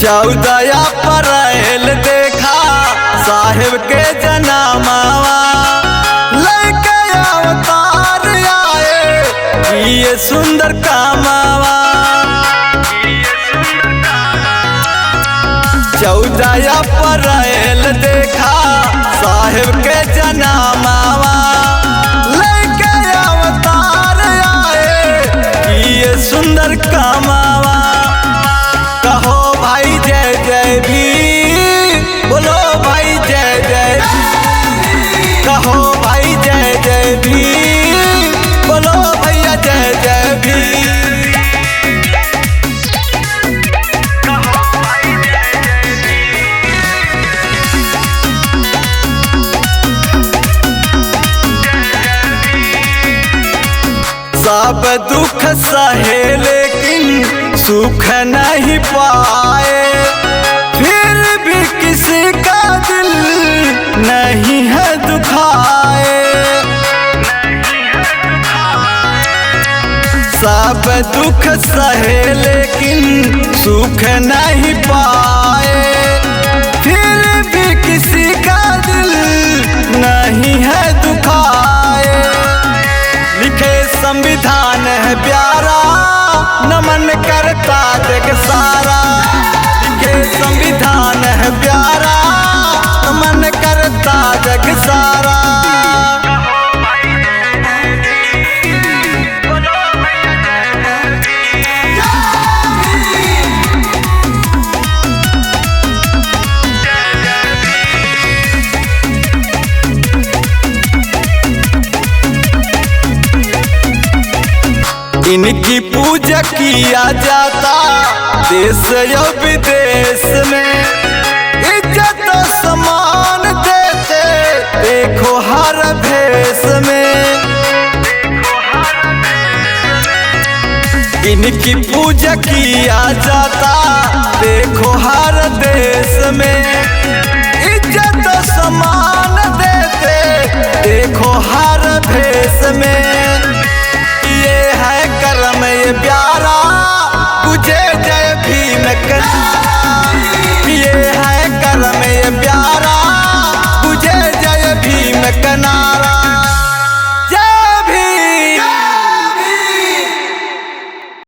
14 अप्रैल देखा साहेब के जनामावा लेके अवतार आए ये सुंदर कामावा। 14 अप्रैल देखा साहेब के जनामावा लेके अवतार आए ये सुंदर कामावा। कहो भाई जय जय भी, बोलो भाई जय जय, कहो भाई जय जय भी, बोलो भैया जय जय भी। सब दुख सहे लेकिन सुख नहीं पाए, फिर भी किसी का दिल नहीं है दुखाए। सब दुख सहे लेकिन सुख नहीं पाए, फिर भी किसी का दिल नहीं है दुखाए। लिखे संविधान है प्यारा, नमन करता जग सारा। लिखे संविधान है प्यारा, नमन करता जग सारा। इनकी पूजा किया जाता देश या विदेश में, इज्जत सम्मान देते देखो हर भेष में। इनकी पूजा किया जाता देखो हर देश में, इज्जत सम्मान देते देखो हर भेष में। ये है करम ये प्यारा, तुझे जय भीम कर।